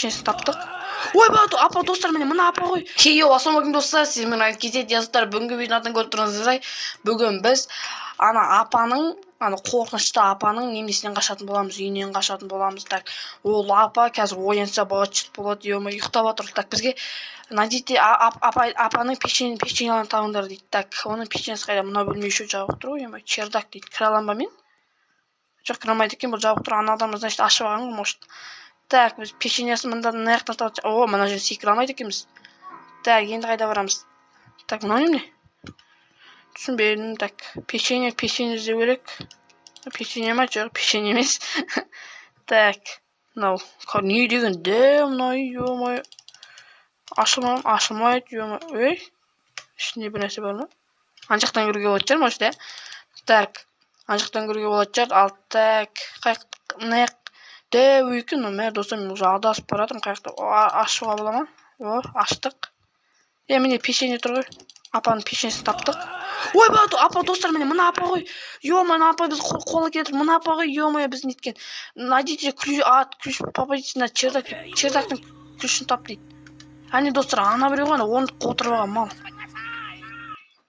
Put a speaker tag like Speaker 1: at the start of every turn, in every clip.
Speaker 1: пешенесін таптық. Ойбай, апа достар, мына апа ғой. Хейо, ассалаумағалейкум достар, сіз менің кезет жазыптар. Бүгінгі видеоны атын көріп тұрсыздар. Бүгін біз апаның, қорқынышты апаның немесінен қашатын боламыз, үйінен қашатын боламыз. Так, ол апа қазір оянса болады, ема ұйықтап отыр. Так, бізге найдите апаның пешенелерін табыңдар дейді. Так, оның пешенесі қайда? Мына бөлме еще жабық тұр ғой, ема чердак дейді. Кіре аламын ба мен? Жоқ, кіре алмайды екен, бұл жабық тұр. Анадан значит ашып алған ғой, может. Так, біз пешенесін мында мына жақтан табады. О, мына жерден секіре алмайды екенбіз. Так, енді қайда барамыз? Так, мынау не? Түсінбедім. Так, печенье іздеу керек. Печенье ма? Жоқ, печенье емес. Так, мынау не деген де мынау, ё-моё. Ашылмайды, ё-моё. Ой, ішінде бір нәрсе бар ма? Ана жақтан кіруге болады шығар, может, иә? Так, ана жақтан кіруге болады шығар. Ал так, мына де екен, мә достар, мен уже адасып бара жатырмын. Қаяқта ашуға бола ма? О, аштық. Міне пешене тұр ғой. Апаның пешенесін таптық. Ойбай, апа достар, мына апа ғой. Ё-моё, апа біз қолы кетір. Мына апа ғой, ё-моё, біз неткен. Найдите ключ, попадите на чердак. Чердактың ключін тап дейді. Әне достар, ана біреу ғой, оны отырып алған мал.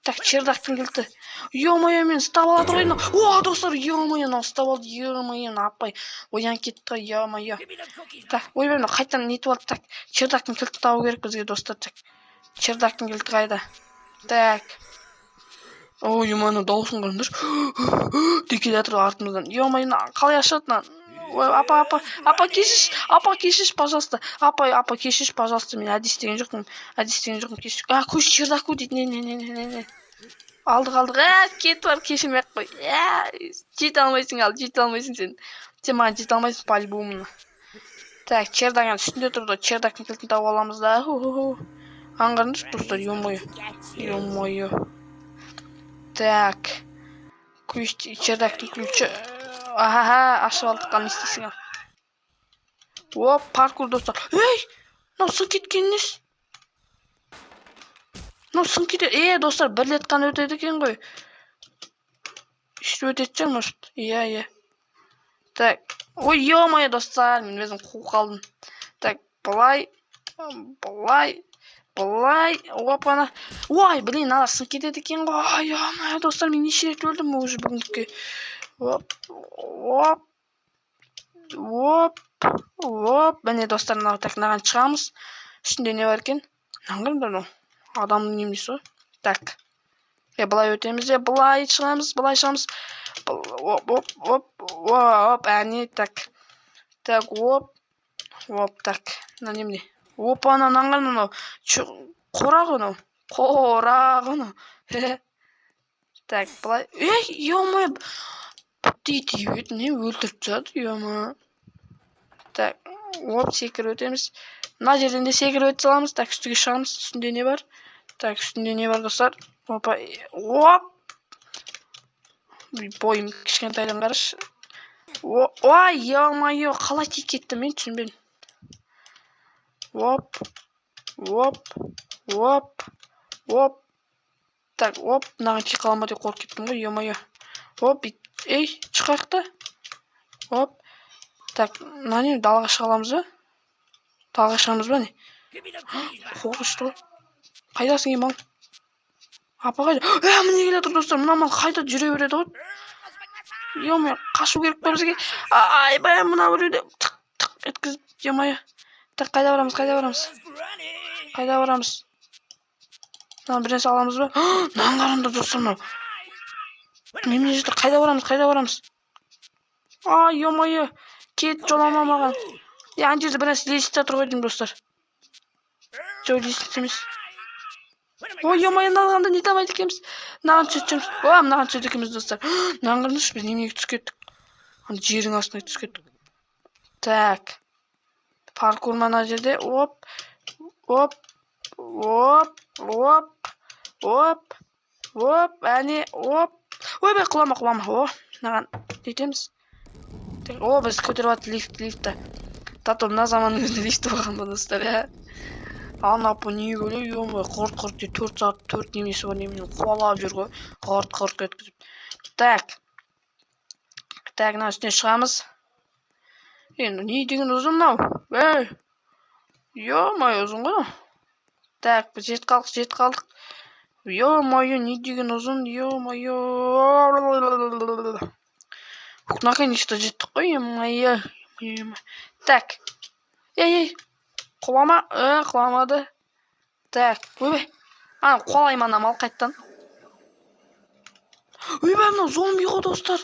Speaker 1: Так, чердактың кілті. Ё-моё, мен ұстап алады ғой. О, достар, ё-моё, ұстап алды. Ё-моё, апай оян кетті ғой, ё-моё. Так, ойбай, қайтадан нетіп алды. Так, чердактың кілті табу керек бізге, достар. Так, чердактың кілті қайда? Так. Ой, ё-моё, дауысын қараңдаршы. Деп жатыр артымыздан. Ё-моё, қалай ашады? Ой, апа кешірші, пожалуйста. Апа кешірші, пожалуйста. Мен әдес деген жоқпын. Кешір. Көш чердак қой дейді. Не. Алдық. Кет бар, кешірмей-ақ қой. Жете алмайсың сен. Сен маған жете алмайсың, по-любому. Так, чердактың үстінде тұрды. Чердактың кілтін тауып аламыз да. Аңғарыңдаршы, достар, ё-моё. Так, чердактың ключі. Ашып алдық, не істейсің ал? Оп, паркур, достар. Ей, мынау сын кеткен несі? Мынау сын кетеді. Достар, бір рет қана өтеді екен ғой. Үшті өтеді шығар, может? Иә. Так, ой, ё-моё, достар, мен өзім қуып қалдым. Так, былай. Опана. Ой, блин, ана сын кетеді екен ғой. Ё-моё, достар, мен неше рет өлдім уже бүгіндікке. Оп. Міне достар, мынаған шығамыз. Үстінде не бар екен? Аңғарыңдар, адамның немесі ғой. Так. Былай өтеміз де, былай шығамыз. Оп, әне, так. Так, оп, так. Міне. Опана, аңғарыңдар, қорағы. Так, былай. Ё-моё. Дейді, не өлтіріп жатыр, ё-моё. Так, оп, секіріп өтеміз. Мына жерден де секіріп өте саламыз. Так, үстіге шығамыз. Үстінде не бар? Так, үстінде не бар, достар? Опа, оп. Бойым кішкентайдан қарашы. Ой, ё-моё, қалай тиіп кетті, мен түсінбедім. Оп. Так, оп, мынаған тиіп қалама деп қорқып кеттім ғой, ё-моё. Оп, шықайық та. Оп. Так, не, далаға шыға аламыз ба? Далаға шығамыз ба, не? Қорқышты ғой. Қайдасың, мал? Апа қайда? Міне келе тұр, достар, мына мал қайда жүре береді ғой? Ё-моё, қашу керек па бізге? Айбай, мына біреуде тық еткізіп, ё-моё. Так, қайда барамыз? Мына бір нәрсе аламыз ба? Мынаған қараңдар, достар, мынау. Немене жетті? Қайда барамыз? Ё-моё, кет, жолама маған. Ана жерде бір нәрсе лестница тұр ғой деймін, достар. Жоқ, лестница емес. Ой, ё-моё, мынаған не табайды екенбіз. Мынаған түседі екенбіз, достар. Мынаған қараңдаршы, біз немеге түсіп кеттік. Жердің астына түсіп кеттік. Так. Паркур мына жерде. Оп. Әне, оп. Ойбай, құлама. Мынаған жетеміз. Біз көтеріп атты лифтті. Тато, мына заманның өзінде лифті болған ба, достар, ә? Ана апа не өлі, ё-моё, қорт де 4 сағат 4 немесі бар, неменен қуалап жүр ғой. Қорт өткізіп. Так, мына үстіне шығамыз. Не деген ұзын мынау? Ё-моё, узун ғой. Так, біз жетіп қалдық. Ё-моё, не деген узун, ё-моё. Наконец-то жеттік қой, ё-моё. Так. Ей, құлама, құламады. Так, ойбай. Құлаймын анам, ал қайттан. Ойбай, мынау зомби ғой, достар.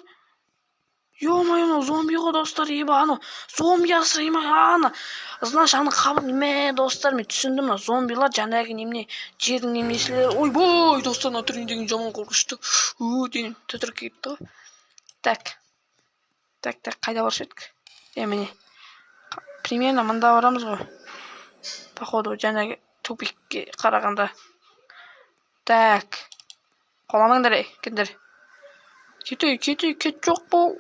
Speaker 1: Ё-моё, мынау зомби ғой, достар. Зомби асыраймын, значит, қабыл достар, мен түсіндім, мына зомбилар жаңағы немене жердің немесілер. Ойбой, достар, мына түріндегі жаман қорқынышты. Деген тітіріп кетті ғой. Так, қайда барушы едік? Міне. Примерно мында барамыз ғой. Походу, жаңағы тупикке қарағанда. Так. Қоламаңдар, кендер. Кет жоқ бол.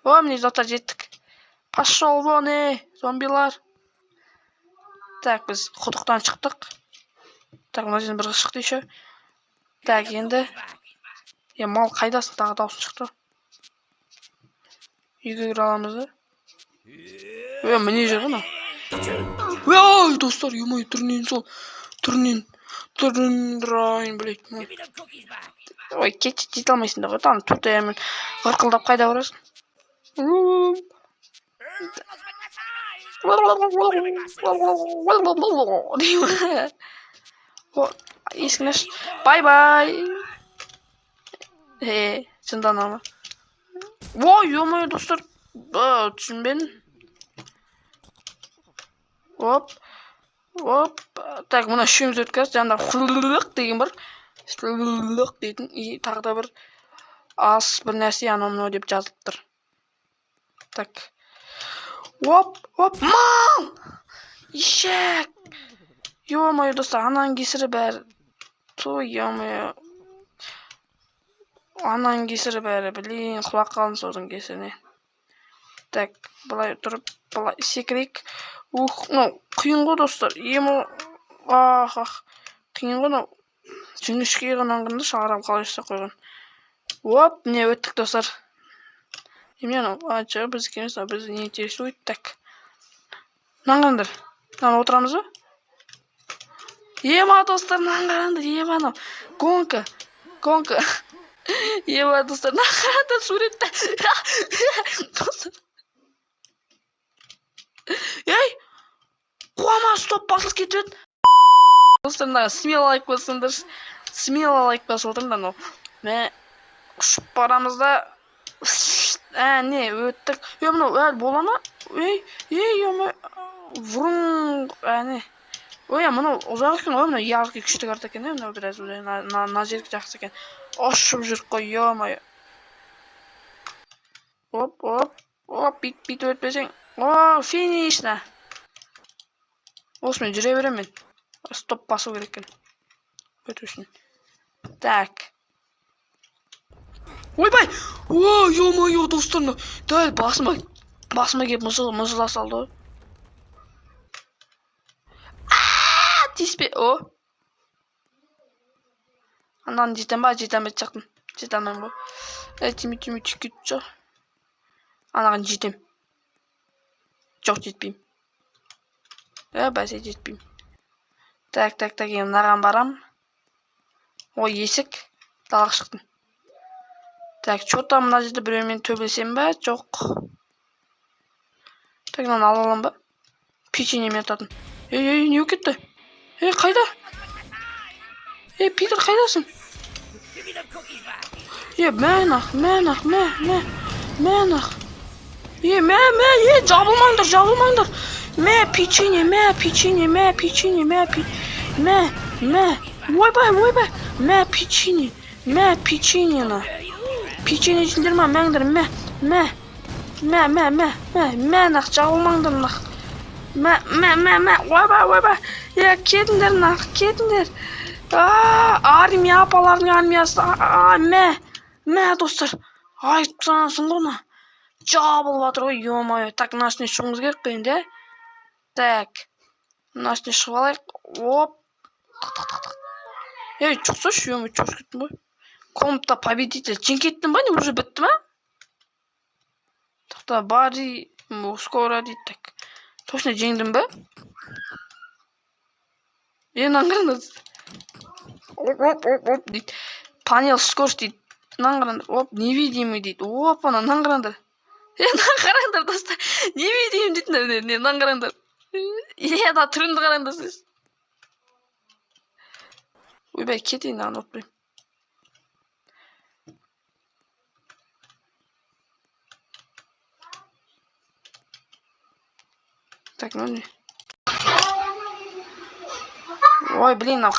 Speaker 1: Міне заттар жеттік. Пошел вон, зомбилар. Так, біз құдықтан шықтық. Так, мына жерден бір қыз шықты еще. Так, енді. Мал қайдасың, тағы даусын шықты. Үйге кіре аламыз да. Міне жер ғой. Ой, достар, ё-моё, түрінен тұрайын, блядь. Ой, жете алмайсың да ғой, там тут әмін ғырқылдап қайда барасың? Есігін аш. Бай-бай. Шындана ма? Ой, ё-моё, достар, түсінбедім. Оп. Так, мұна үшеуміз өткіз, жаңда құлылық деген бар. Құлылық дейтін, тағы да бір ас бір нәрсе анау деп жазылып тұр. Так. Оп, мал! Ешек! Ё-моё, достар, ананың кесірі бәрі. Той, ё-моё. Ананың кесірі бәрі, блин, құлақ қалдым соның кесіріне. Так, бұлай тұрып, бұлай секірейік. Қиын ғой, достар. Қиын ғой, жіңішке ғынан қынды шағарам қалай ұстап қойған. Оп, не өттік, достар. Біз екеміз, біз не интересует. Так. Наңғандар. Отырамыз ба? Достар, наңғандар, Гонка. Достар, наңғандар, суретті. Достар. Қуама, стоп, басылып кетіп еді. Достар, смело лайк басыңдар. Мә, ұшып барамыз да. Не, өттік. Мынау, бола ма? Врун, не. Мынау ұзақ екен, мынау яркий күшті карта екен, мынау біраз на жерге жақсы екен. Ұшып жүріп қой, ё-моё. Оп, бит өтпесең. Финишна. Осымен жүре берем мен. Стоп басу керек екен. Өту үшін. Так. Ойбай! Ё-моё, достар, дәл басыма кеп мұзыла салды. Тиспе, Анан жетем ба, жетемет жақтым. Жетемем ба. Тиме чекет жоқ. Анаған жетем. Жоқ, жетпейм. Бәсе жетпейм. Так, мынаған барам. Ой, есік. Далаға шықтым. Так, что-то мына жерде біреумен төбелесем ба? Жоқ. Так, мынаны алалам ба? Печенье мен ататын. Не болып кетті? Қайда? Питер, қайдасың? Мәнақ. Жабылмаңдар. Печенье. Ойбай. Печеньені. Печенье жіндер ма, мәңдір, мәнақ, жабылмаңдар, нақ. Ойбай. Кетіңдер. Армия, апалардың армиясы. Достар. Айтқансың ғона. Жабылып атыр ғой, ё-моё. Так, мына үстіне шығуымыз керек қой енді. Так. Мына үстіне шығып алайық. Оп. Шықсашы, ё-моё, шықсып кеттім ғой. Комната победитель. Жеңіп кеттім ба, не уже бітті ма? Тақта, бари, скоро дейді. Так. Точно жеңдім ба? Мынаны қараңдар. Оп дейді. Панел скорость дейді. Мынаны қараңдар. Оп, невидимый дейді. Опа, мынаны қараңдар. Мынаны қараңдар достар. Невидимый дейді. Мынаны қараңдар. Да түрімді қараңдар сіз. Ойбай, кетейін, мынаны ұмытпаймын. Так, ну не. Ой, блин, мынау